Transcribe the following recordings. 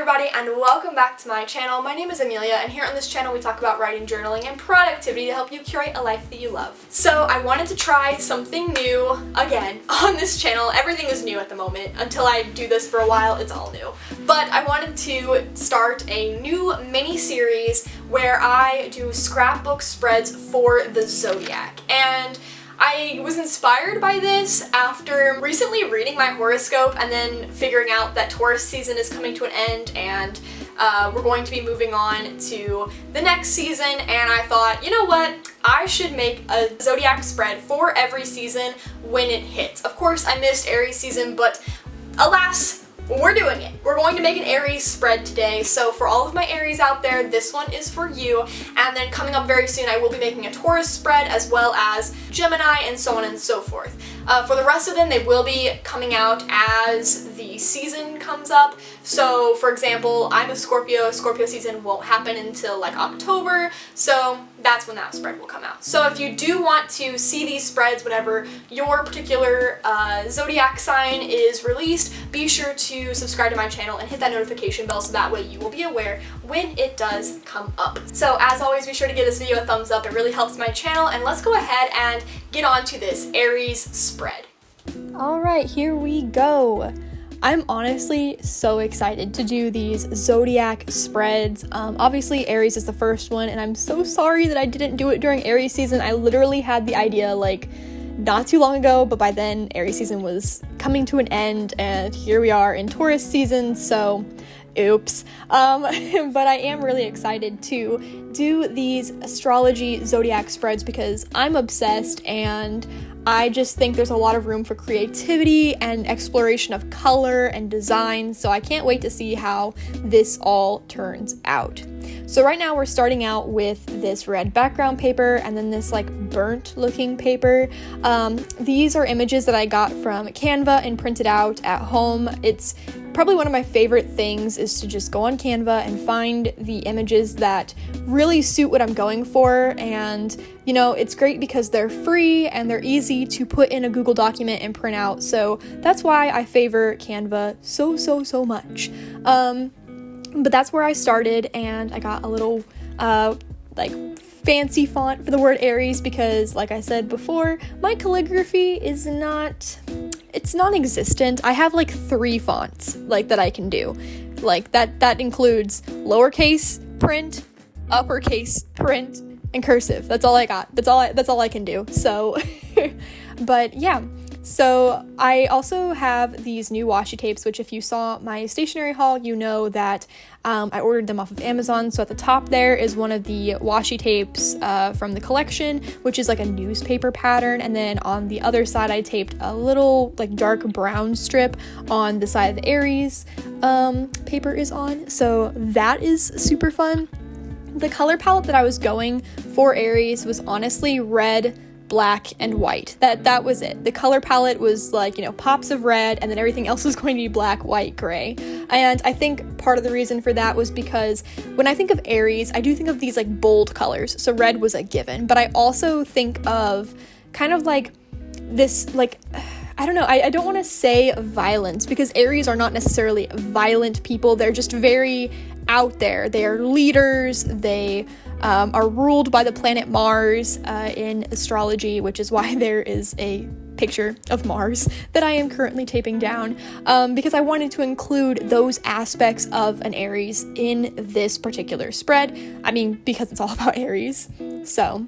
everybody, and welcome back to my channel. My name is Amelia, and here on this channel we talk about writing, journaling, and productivity to help you curate a life that you love. So I wanted to try something new again on this channel. Everything is new at the moment. Until I do this for a while, it's all new. But I wanted to start a new mini-series where I do scrapbook spreads for the Zodiac. And I was inspired by this after recently reading my horoscope and then figuring out that Taurus season is coming to an end and we're going to be moving on to the next season, and I thought, you know what, I should make a Zodiac spread for every season when it hits. Of course, I missed Aries season, but alas, we're doing it. We're going to make an Aries spread today, so for all of my Aries out there, this one is for you. And then coming up very soon, I will be making a Taurus spread as well as Gemini and so on and so forth. For the rest of them, they will be coming out as the season comes up. So, for example, I'm a Scorpio. Scorpio season won't happen until like October, so that's when that spread will come out. So if you do want to see these spreads whenever your particular zodiac sign is released, be sure to subscribe to my channel and hit that notification bell so that way you will be aware when it does come up. So as always, be sure to give this video a thumbs up. It really helps my channel, and let's go ahead and get on to this Aries spread. Alright, here we go. I'm honestly so excited to do these Zodiac spreads. Obviously Aries is the first one, and I'm so sorry that I didn't do it during Aries season. I literally had the idea like not too long ago, but by then Aries season was coming to an end, and here we are in Taurus season, so oops. But I am really excited to do these astrology Zodiac spreads because I'm obsessed, and I just think there's a lot of room for creativity and exploration of color and design, so I can't wait to see how this all turns out. So right now we're starting out with this red background paper and then this like burnt looking paper. These are images that I got from Canva and printed out at home. It's probably one of my favorite things is to just go on Canva and find the images that really suit what I'm going for, and you know, it's great because they're free and they're easy to put in a Google document and print out, so that's why I favor Canva so much. But that's where I started, and I got a little like fancy font for the word Aries because, like I said before, my calligraphy is it's non-existent. I have like 3 fonts like that I can do. Like that includes lowercase print, uppercase print, and cursive. That's all I got. That's all I can do. So but yeah. So I also have these new washi tapes, which if you saw my stationery haul, you know that I ordered them off of Amazon. So at the top there is one of the washi tapes from the collection, which is like a newspaper pattern. And then on the other side, I taped a little like dark brown strip on the side of the Aries paper is on. So that is super fun. The color palette that I was going for Aries was honestly red, black, and white. That was it. The color palette was like, you know, pops of red, and then everything else was going to be black, white, gray. And I think part of the reason for that was because when I think of Aries, I do think of these like bold colors. So red was a given, but I also think of kind of like this, like, I don't know, I don't want to say violence because Aries are not necessarily violent people. They're just very out there. They are leaders. They are ruled by the planet Mars in astrology, which is why there is a picture of Mars that I am currently taping down because I wanted to include those aspects of an Aries in this particular spread. I mean, because it's all about Aries. So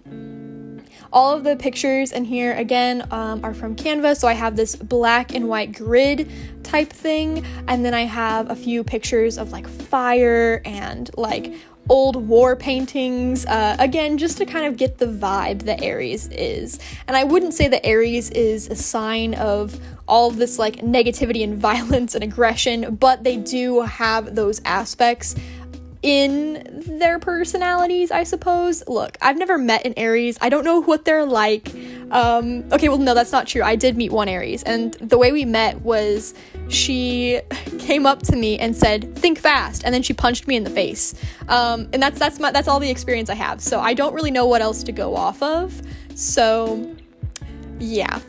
all of the pictures in here, again, are from Canva, so I have this black and white grid type thing, and then I have a few pictures of like fire and like old war paintings, again, just to kind of get the vibe that Aries is. And I wouldn't say that Aries is a sign of all of this like negativity and violence and aggression, but they do have those aspects in their personalities, I suppose. Look, I've never met an Aries. I don't know what they're like. Okay, well, no, that's not true. I did meet one Aries, and the way we met was she came up to me and said, "Think fast," and then she punched me in the face. And that's all the experience I have. So I don't really know what else to go off of. So, yeah.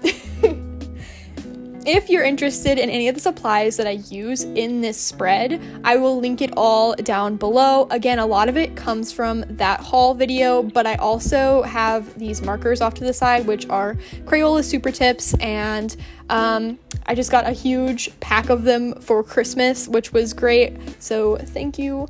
if you're interested in any of the supplies that I use in this spread, I will link it all down below. Again, a lot of it comes from that haul video, but I also have these markers off to the side, which are Crayola Super Tips, and I just got a huge pack of them for Christmas, which was great. So thank you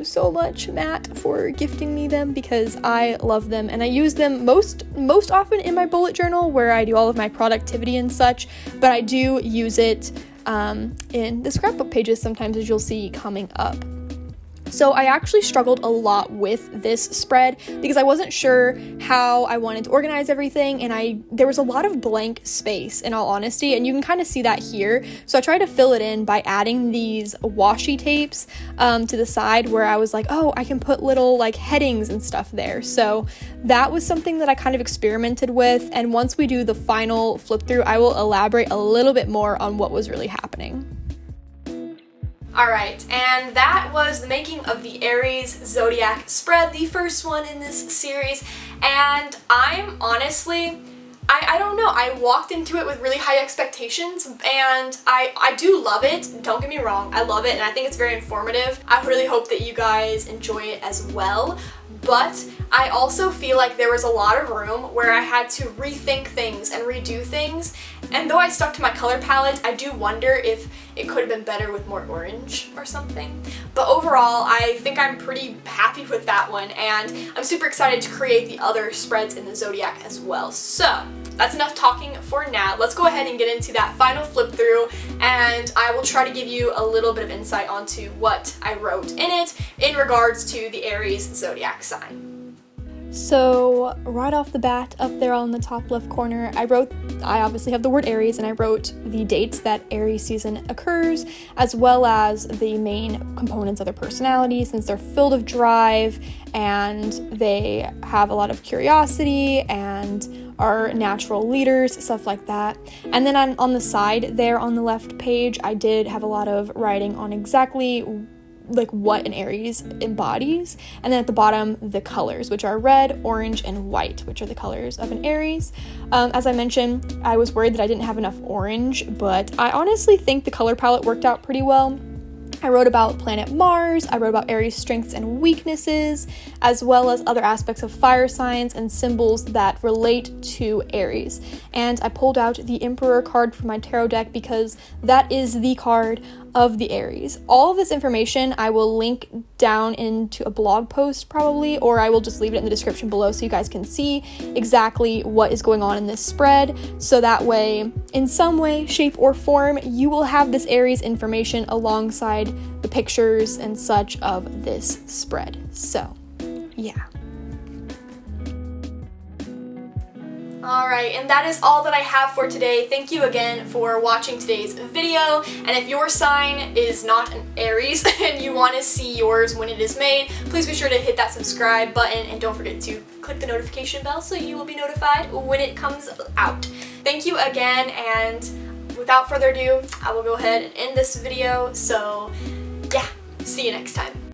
so much, Matt, for gifting me them, because I love them and I use them most often in my bullet journal where I do all of my productivity and such, but I do use it in the scrapbook pages sometimes, as you'll see coming up. So I actually struggled a lot with this spread because I wasn't sure how I wanted to organize everything, and there was a lot of blank space, in all honesty, and you can kind of see that here. So I tried to fill it in by adding these washi tapes to the side where I was like, oh, I can put little like headings and stuff there. So that was something that I kind of experimented with, and once we do the final flip through, I will elaborate a little bit more on what was really happening. Alright, and that was the making of the Aries Zodiac spread, the first one in this series, and I'm honestly, I don't know, I walked into it with really high expectations, and I do love it, don't get me wrong, I love it, and I think it's very informative. I really hope that you guys enjoy it as well, but I also feel like there was a lot of room where I had to rethink things and redo things, and though I stuck to my color palette, I do wonder if it could have been better with more orange or something. But overall, I think I'm pretty happy with that one, and I'm super excited to create the other spreads in the Zodiac as well. So that's enough talking for now. Let's go ahead and get into that final flip through, and I will try to give you a little bit of insight onto what I wrote in it in regards to the Aries Zodiac sign. So right off the bat, up there on the top left corner, I obviously have the word Aries, and I wrote the dates that Aries season occurs, as well as the main components of their personality, since they're filled of drive and they have a lot of curiosity and are natural leaders, stuff like that. And then on the side there on the left page, I did have a lot of writing on exactly like what an Aries embodies, and then at the bottom the colors, which are red, orange, and white, which are the colors of an Aries. As I mentioned, I was worried that I didn't have enough orange, but I honestly think the color palette worked out pretty well. I wrote about planet Mars, I wrote about Aries' strengths and weaknesses, as well as other aspects of fire signs and symbols that relate to Aries. And I pulled out the Emperor card from my tarot deck because that is the card of the Aries. All of this information I will link down into a blog post probably, or I will just leave it in the description below so you guys can see exactly what is going on in this spread. So that way, in some way, shape, or form, you will have this Aries information alongside the pictures and such of this spread. So, yeah. Alright, and that is all that I have for today. Thank you again for watching today's video, and if your sign is not an Aries and you want to see yours when it is made, please be sure to hit that subscribe button and don't forget to click the notification bell so you will be notified when it comes out. Thank you again, and without further ado, I will go ahead and end this video, so yeah, see you next time.